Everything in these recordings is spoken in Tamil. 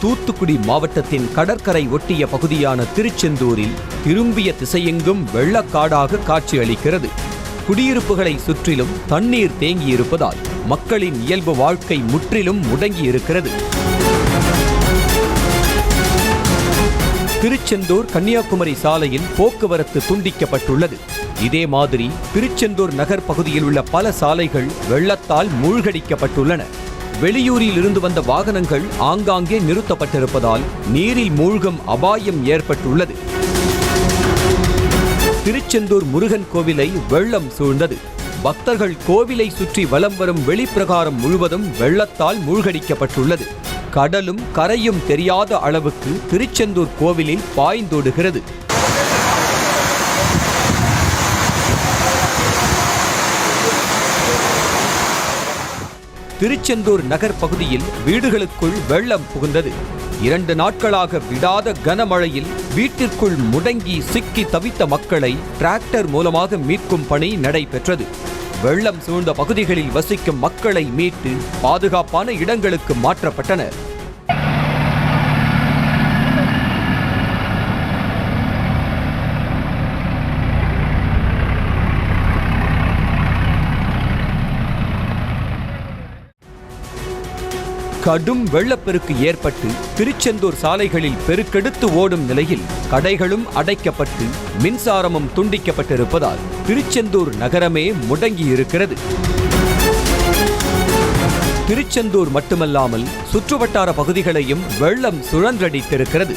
தூத்துக்குடி மாவட்டத்தின் கடற்கரை ஒட்டிய பகுதியான திருச்செந்தூரில் திரும்பிய திசையெங்கும் வெள்ளக்காடாக காட்சியளிக்கிறது. குடியிருப்புகளை சுற்றிலும் தண்ணீர் தேங்கியிருப்பதால் மக்களின் இயல்பு வாழ்க்கை முற்றிலும் முடங்கியிருக்கிறது. திருச்செந்தூர் கன்னியாகுமரி சாலையில் போக்குவரத்து துண்டிக்கப்பட்டுள்ளது. இதே மாதிரி திருச்செந்தூர் நகர் பகுதியில் உள்ள பல சாலைகள் வெள்ளத்தால் மூழ்கடிக்கப்பட்டுள்ளன. வெளியூரில் இருந்து வந்த வாகனங்கள் ஆங்காங்கே நிறுத்தப்பட்டிருப்பதால் நீரில் மூழ்கும் அபாயம் ஏற்பட்டுள்ளது. திருச்செந்தூர் முருகன் கோவிலை வெள்ளம் சூழ்ந்தது. பக்தர்கள் கோவிலை சுற்றி வலம் வரும் வெளிப்பிரகாரம் முழுவதும் வெள்ளத்தால் மூழ்கடிக்கப்பட்டுள்ளது. கடலும் கரையும் தெரியாத அளவுக்கு திருச்செந்தூர் கோவிலில் பாய்ந்தோடுகிறது. திருச்செந்தூர் நகர் பகுதியில் வீடுகளுக்குள் வெள்ளம் புகுந்தது. 2 நாட்களாக விடாத கனமழையில் வீட்டிற்குள் முடங்கி சிக்கி தவித்த மக்களை டிராக்டர் மூலமாக மீட்கும் பணி நடைபெற்றது. வெள்ளம் சூழ்ந்த பகுதிகளில் வசிக்கும் மக்களை மீட்டு பாதுகாப்பான இடங்களுக்கு மாற்றப்பட்டனர். கடும் வெள்ளப்பெருக்கு ஏற்பட்டு திருச்செந்தூர் சாலைகளில் பெருக்கெடுத்து ஓடும் நிலையில் கடைகளும் அடைக்கப்பட்டு மின்சாரமும் துண்டிக்கப்பட்டிருப்பதால் திருச்செந்தூர் நகரமே முடங்கியிருக்கிறது. திருச்செந்தூர் மட்டுமல்லாமல் சுற்றுவட்டார பகுதிகளையும் வெள்ளம் சுழன்றடித்திருக்கிறது.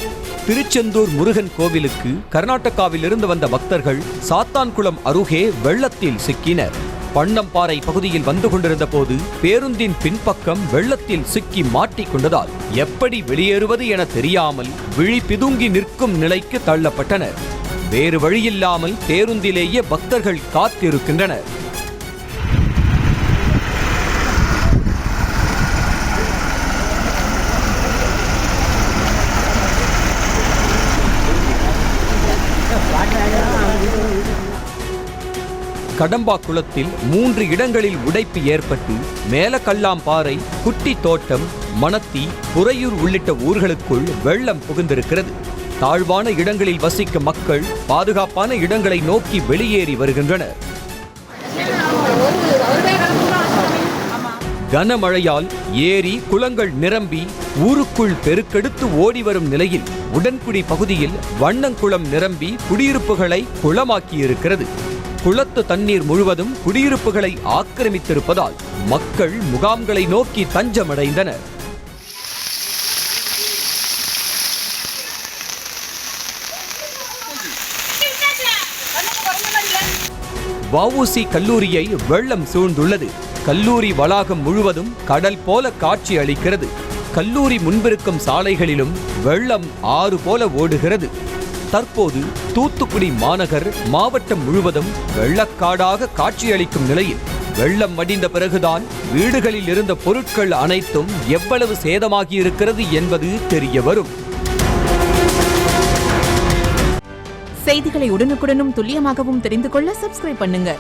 திருச்செந்தூர் முருகன் கோவிலுக்கு கர்நாடகாவிலிருந்து வந்த பக்தர்கள் சாத்தான்குளம் அருகே வெள்ளத்தில் சிக்கினர். பண்ணம்பாறை பகுதியில் வந்து கொண்டிருந்த போது பேருந்தின் பின்பக்கம் வெள்ளத்தில் சிக்கி மாட்டிக்கொண்டதால் எப்படி வெளியேறுவது என தெரியாமல் விழி பிதுங்கி நிற்கும் நிலைக்கு தள்ளப்பட்டனர். வேறு வழியில்லாமல் பேருந்திலேயே பக்தர்கள் காத்திருக்கின்றனர். கடம்பாக்குளத்தில் 3 இடங்களில் உடைப்பு ஏற்பட்டு மேலக்கல்லாம்பாறை, குட்டி தோட்டம், மணத்தி, புறையூர் உள்ளிட்ட ஊர்களுக்குள் வெள்ளம் புகுந்திருக்கிறது. தாழ்வான இடங்களில் வசிக்கும் மக்கள் பாதுகாப்பான இடங்களை நோக்கி வெளியேறி வருகின்றனர். கனமழையால் ஏரி, குளங்கள் நிரம்பி ஊருக்குள் பெருக்கெடுத்து ஓடி வரும் நிலையில் உடன்குடி பகுதியில் வண்ணங்குளம் நிரம்பி குடியிருப்புகளை குளமாக்கியிருக்கிறது. குளத்து தண்ணீர் முழுவதும் குடியிருப்புகளை ஆக்கிரமித்திருப்பதால் மக்கள் முகாம்களை நோக்கி தஞ்சமடைந்தனர். வஉசி கல்லூரியை வெள்ளம் சூழ்ந்துள்ளது. கல்லூரி வளாகம் முழுவதும் கடல் போல காட்சி அளிக்கிறது. கல்லூரி முன்பிருக்கும் சாலைகளிலும் வெள்ளம் ஆறு போல ஓடுகிறது. தற்போது தூத்துக்குடி மாநகர் மாவட்டம் முழுவதும் வெள்ளக்காடாக காட்சியளிக்கும் நிலையில் வெள்ளம் வடிந்த பிறகுதான் வீடுகளில் இருந்த பொருட்கள் அனைத்தும் எவ்வளவு சேதமாகியிருக்கிறது என்பது தெரிய வரும். செய்திகளை உடனுக்குடனும் துல்லியமாகவும் தெரிந்து கொள்ள சப்ஸ்கிரைப் பண்ணுங்க.